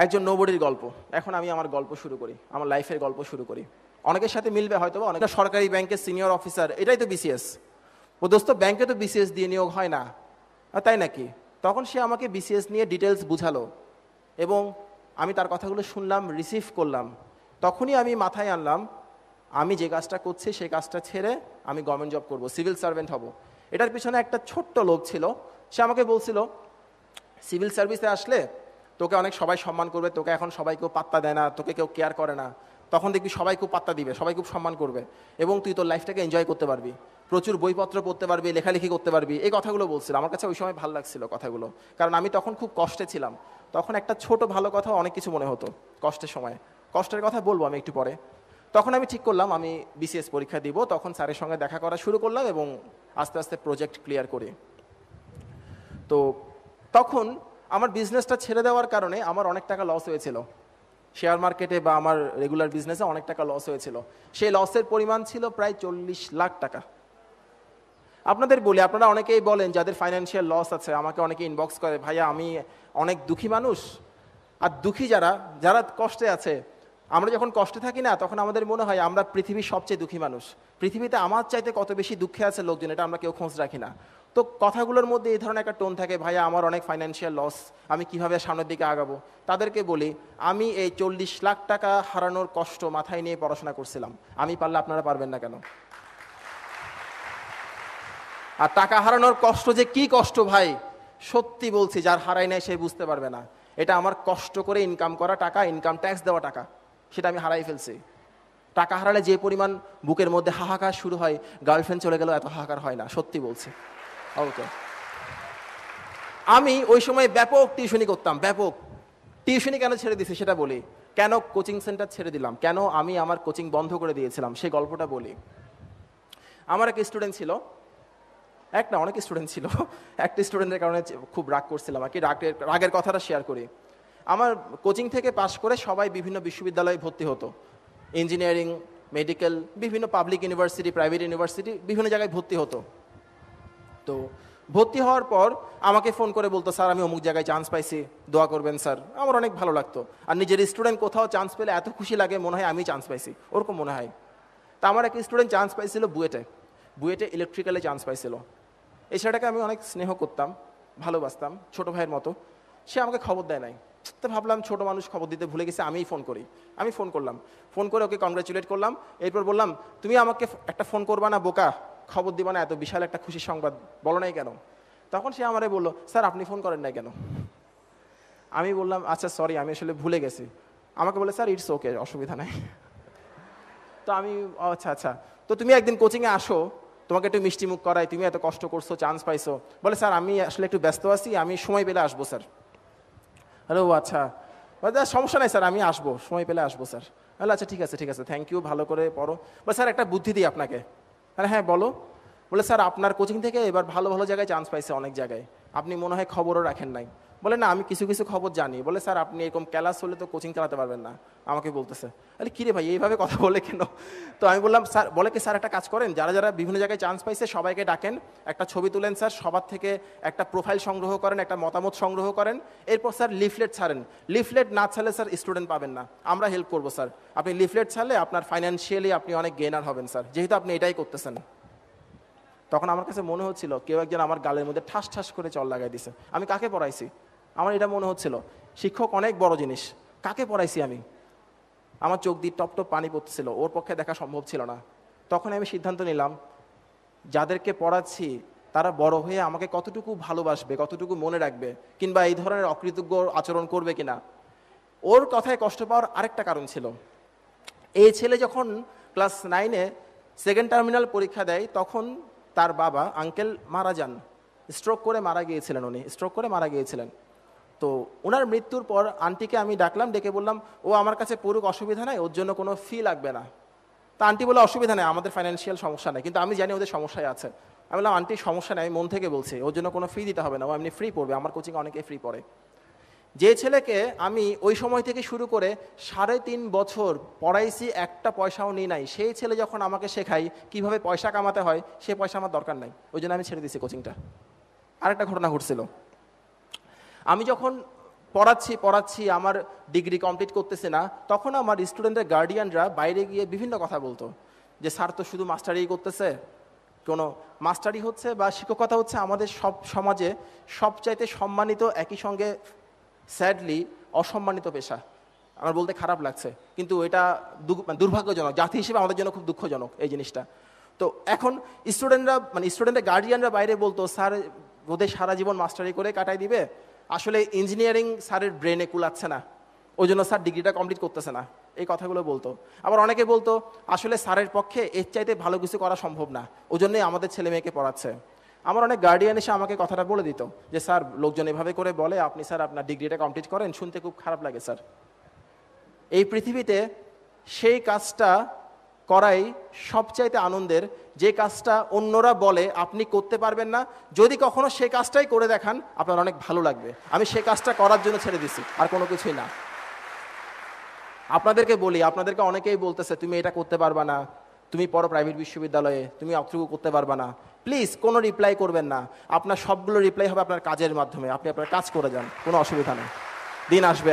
একজন নোবডির গল্প। এখন আমি আমার গল্প শুরু করি, আমার লাইফের গল্প শুরু করি। অনেকের সাথে মিলবে হয়তো, অনেকটা সরকারি ব্যাংকের সিনিয়র অফিসার, এটাই তো বিসিএস। ও দোস্ত, ব্যাংকে তো বিসিএস দিয়ে নিয়োগ হয় না। তাই নাকি? তখন সে আমাকে বিসিএস নিয়ে ডিটেলস বুঝালো এবং আমি তার কথাগুলো শুনলাম, রিসিভ করলাম। তখনই আমি মাথায় আনলাম আমি যে কাজটা করছি সেই কাজটা ছেড়ে আমি গভর্নমেন্ট জব করব, সিভিল সার্ভেন্ট হব। এটার পিছনে একটা ছোট্ট লোক ছিল, সে আমাকে বলছিল সিভিল সার্ভিসে আসলে তোকে অনেক সবাই সম্মান করবে, তোকে এখন সবাই কেউ পাত্তা দেয় না, তোকে কেউ কেয়ার করে না, তখন দেখবি সবাই খুব পাত্তা দিবে, সবাই খুব সম্মান করবে এবং তুই তোর লাইফটাকে এনজয় করতে পারবি, প্রচুর বইপত্র পড়তে পারবি, লেখালেখি করতে পারবি। এই কথাগুলো বলছিল। আমার কাছে ওই সময় ভালো লাগছিল কথাগুলো, কারণ আমি তখন খুব কষ্টে ছিলাম। তখন একটা ছোট ভালো কথা অনেক কিছু মনে হতো কষ্টের সময়। কষ্টের কথা বলবো আমি একটু পরে। তখন আমি ঠিক করলাম আমি বিসিএস পরীক্ষা দিব। তখন স্যারের সঙ্গে দেখা করা শুরু করলাম এবং আস্তে আস্তে প্রজেক্ট ক্লিয়ার করি। তো তখন আমার বিজনেসটা ছেড়ে দেওয়ার কারণে আমার অনেক টাকা লস হয়েছিল শেয়ার মার্কেটে, বা আমার রেগুলার বিজনেসে অনেক টাকা লস হয়েছিল। সেই লসের পরিমাণ ছিল প্রায় 40 লাখ টাকা। আপনাদের বলি, আপনারা অনেকেই বলেন যাদের ফাইন্যান্সিয়াল লস আছে, আমাকে অনেকে ইনবক্স করে, ভাইয়া আমি অনেক দুঃখী মানুষ। আর দুঃখী যারা যারা কষ্টে আছে, আমরা যখন কষ্টে থাকি না, তখন আমাদের মনে হয় আমরা পৃথিবীর সবচেয়ে দুঃখী মানুষ। পৃথিবীতে আমার চাইতে কত বেশি দুঃখে আছে লোকজন, এটা আমরা কেউ খোঁজ রাখি না। তো কথাগুলোর মধ্যে এই ধরনের একটা টোন থাকে, ভাইয়া আমার অনেক ফাইন্যান্সিয়াল লস, আমি কিভাবে সামনের দিকে আগাবো। তাদেরকে বলি, আমি এই 40 লাখ টাকা হারানোর কষ্ট মাথায় নিয়ে পড়াশোনা করছিলাম। আমি পারলে আপনারা পারবেন না কেন? আর টাকা হারানোর কষ্ট যে কি কষ্ট ভাই, সত্যি বলছি, যার হারাই নাই সে বুঝতে পারবে না। এটা আমার কষ্ট করে ইনকাম করা টাকা, ইনকাম ট্যাক্স দেওয়া টাকা, সেটা আমি হারাই ফেলছি। টাকা হারালে যে পরিমাণ বুকের মধ্যে হাহাকার শুরু হয়, গার্লফ্রেন্ড চলে গেলেও এত হাহাকার হয় না, সত্যি বলছি। ওকে, আমি ওই সময় ব্যাপক টিউশনি করতাম, ব্যাপক। টিউশনি কেন ছেড়ে দিয়েছি সেটা বলি, কেন কোচিং সেন্টার ছেড়ে দিলাম, কেন আমি আমার কোচিং বন্ধ করে দিয়েছিলাম, সেই গল্পটা বলি। আমার এক স্টুডেন্ট ছিল, অনেক স্টুডেন্ট ছিল। একটা স্টুডেন্টের কারণে খুব রাগ করছিলাম আর কি, রাগের কথাটা শেয়ার করি। আমার কোচিং থেকে পাশ করে সবাই বিভিন্ন বিশ্ববিদ্যালয়ে ভর্তি হতো, ইঞ্জিনিয়ারিং, মেডিকেল, বিভিন্ন পাবলিক ইউনিভার্সিটি, প্রাইভেট ইউনিভার্সিটি, বিভিন্ন জায়গায় ভর্তি হতো। তো ভর্তি হওয়ার পর আমাকে ফোন করে বলতো, স্যার আমি অমুক জায়গায় চান্স পাইছি, দোয়া করবেন স্যার। আমার অনেক ভালো লাগতো। আর নিজের স্টুডেন্ট কোথাও চান্স পেলে এত খুশি লাগে, মনে হয় আমি চান্স পাইছি, ওরকম মনে হয়। তা আমার এক স্টুডেন্ট চান্স পাইছিল বুয়েটে ইলেকট্রিক্যালে চান্স পাইছিল। এই ছেলেটাকে আমি অনেক স্নেহ করতাম, ভালোবাসতাম, ছোট ভাইয়ের মতো। সে আমাকে খবর দেয় নাই। তো ভাবলাম ছোট মানুষ খবর দিতে ভুলে গেছে, আমিই ফোন করি। আমি ফোন করলাম, ফোন করে ওকে কংগ্রাচুলেট করলাম। এরপর বললাম, তুমি আমাকে একটা ফোন করবা না বোকা, খবর দিবা না, এত বিশাল একটা খুশির সংবাদ বলো নাই কেন? তখন সে আমারে বললো, স্যার আপনি ফোন করেন নাই কেন? আমি বললাম, আচ্ছা সরি, আমি আসলে ভুলে গেছি। আমাকে বলে, স্যার ইটস ওকে, অসুবিধা নাই। তো আমি, আচ্ছা আচ্ছা, তো তুমি একদিন কোচিংয়ে আসো, তোমাকে একটু মিষ্টি মুখ করাই, তুমি এত কষ্ট করছো, চান্স পাইছো। বলে, স্যার আমি আসলে একটু ব্যস্ত আছি, আমি সময় পেলে আসবো স্যার। হ্যালো, আচ্ছা, সমস্যা নাই স্যার, আমি আসবো, সময় পেলে আসবো স্যার। হ্যালো, আচ্ছা ঠিক আছে ঠিক আছে, থ্যাংক ইউ, ভালো করে পড়ো। বলে, স্যার একটা বুদ্ধি দিই আপনাকে। আরে হ্যাঁ বলো। বলে, স্যার আপনার কোচিং থেকে এবার ভালো ভালো জায়গায় চান্স পাইছে, অনেক জায়গায়, আপনি মনে হয় খবরও রাখেন নাই। বলে, না আমি কিছু কিছু খবর জানি। বলে, স্যার আপনি এরকম ক্লাস হলে তো কোচিং চালাতে পারবেন না, আমাকে বলতেছে। আরে কিরে ভাই, এইভাবে কথা বলে কেন? তো আমি বললাম, স্যার বলে কি, স্যার একটা কাজ করেন, যারা যারা বিভিন্ন জায়গায় চান্স পাইছে সবাইকে ডাকেন, একটা ছবি তুলেন স্যার, সবার থেকে একটা প্রোফাইল সংগ্রহ করেন, একটা মতামত সংগ্রহ করেন, এরপর স্যার লিফলেট ছাড়েন। লিফলেট না ছাড়লে স্যার স্টুডেন্ট পাবেন না, আমরা হেল্প করবো স্যার। আপনি লিফলেট ছাড়লে আপনার ফাইন্যান্সিয়ালি আপনি অনেক গেনার হবেন স্যার, যেহেতু আপনি এটাই করতেছেন। তখন আমার কাছে মনে হচ্ছিল কেউ একজন আমার গালের মধ্যে ঠাস ঠাস করে চল লাগাই দিছে। আমি কাকে পড়াইছি? আমার এটা মনে হচ্ছিল শিক্ষক অনেক বড় জিনিস, কাকে পড়াইছি আমি? আমার চোখ দিয়ে টপ টপ পানি পড়তেছিল, ওর পক্ষে দেখা সম্ভব ছিল না। তখন আমি সিদ্ধান্ত নিলাম, যাদেরকে পড়াচ্ছি তারা বড় হয়ে আমাকে কতটুকু ভালোবাসবে, কতটুকু মনে রাখবে, কিংবা এই ধরনের অকৃতজ্ঞ আচরণ করবে কিনা। ওর কথায় কষ্ট পাওয়ার আরেকটা কারণ ছিল, এই ছেলে যখন ক্লাস 9-এ সেকেন্ড টার্মিনাল পরীক্ষা দেয়, তখন তার বাবা আঙ্কেল মারা যান, স্ট্রোক করে মারা গিয়েছিলেন, উনি স্ট্রোক করে মারা গিয়েছিলেন। তো ওনার মৃত্যুর পর আন্টিকে আমি ডাকলাম, ডেকে বললাম, ও আমার কাছে পড়ুক, অসুবিধা নাই, ওর জন্য কোনো ফি লাগবে না। তা আন্টি বলে, অসুবিধা নেই, আমাদের ফাইন্যান্সিয়াল সমস্যা নেই, কিন্তু আমি জানি ওদের সমস্যায় আছে। আমি বললাম, আন্টি সমস্যা নেই, আমি মন থেকে বলছি, ওর জন্য কোনো ফি দিতে হবে না, ও এমনি ফ্রি পড়বে, আমার কোচিংয়ে অনেকে ফ্রি পড়ে। যে ছেলেকে আমি ওই সময় থেকে শুরু করে 3.5 বছর পড়াইছি, একটা পয়সাও নিই নাই, সেই ছেলে যখন আমাকে শেখাই কিভাবে পয়সা কামাতে হয়, সে পয়সা আমার দরকার নাই, ওই জন্য আমি ছেড়ে দিয়েছি কোচিংটা। আরেকটা ঘটনা ঘটছিল, আমি যখন পড়াচ্ছি আমার ডিগ্রি কমপ্লিট করতেছে না, তখন আমার স্টুডেন্টের গার্ডিয়ানরা বাইরে গিয়ে বিভিন্ন কথা বলতো যে স্যার তো শুধু মাস্টারি করতেছে, কোনো মাস্টারি হচ্ছে বা শিক্ষকতা হচ্ছে আমাদের সব সমাজে সবচাইতে সম্মানিত, একই সঙ্গে স্যাডলি অসম্মানিত পেশা। আমার বলতে খারাপ লাগছে, কিন্তু এটা দুর্ভাগ্যজনক, জাতি হিসেবে আমাদের জন্য খুব দুঃখজনক এই জিনিসটা। তো এখন স্টুডেন্টের গার্ডিয়ানরা বাইরে বলতো স্যার বোধহয় সারা জীবন মাস্টারি করে কাটাই দিবে, আসলে ইঞ্জিনিয়ারিং স্যারের ব্রেনে কুলাচ্ছে না, ওই জন্য স্যার ডিগ্রিটা কমপ্লিট করতেছে না, এই কথাগুলো বলতো। আবার অনেকে বলতো আসলে স্যারের পক্ষে এর চাইতে ভালো কিছু করা সম্ভব না, ওই জন্যই আমাদের ছেলে মেয়েকে পড়াচ্ছে। আমার অনেক গার্ডিয়ান এসে আমাকে কথাটা বলে দিত যে স্যার লোকজন এভাবে করে বলে, আপনি স্যার আপনার ডিগ্রিটা কমপ্লিট করেন, শুনতে খুব খারাপ লাগে স্যার। এই পৃথিবীতে সেই কাজটা করাই সবচাইতে আনন্দের, যে কাজটা অন্যরা বলে আপনি করতে পারবেন না, যদি কখনো সেই কাজটাই করে দেখান আপনার অনেক ভালো লাগবে। আমি সেই কাজটা করার জন্য ছেড়ে দিছি, আর কোনো কিছুই না। আপনাদেরকে অনেকেই বলতেছে তুমি এটা করতে পারবা না, তুমি পড়ো প্রাইভেট বিশ্ববিদ্যালয়ে, তুমি অতটুকু করতে পারবা না। প্লিজ কোনো রিপ্লাই করবেন না, আপনার সবগুলো রিপ্লাই হবে আপনার কাজের মাধ্যমে, আপনি আপনার কাজ করে যান, কোনো অসুবিধা নেই, দিন আসবে।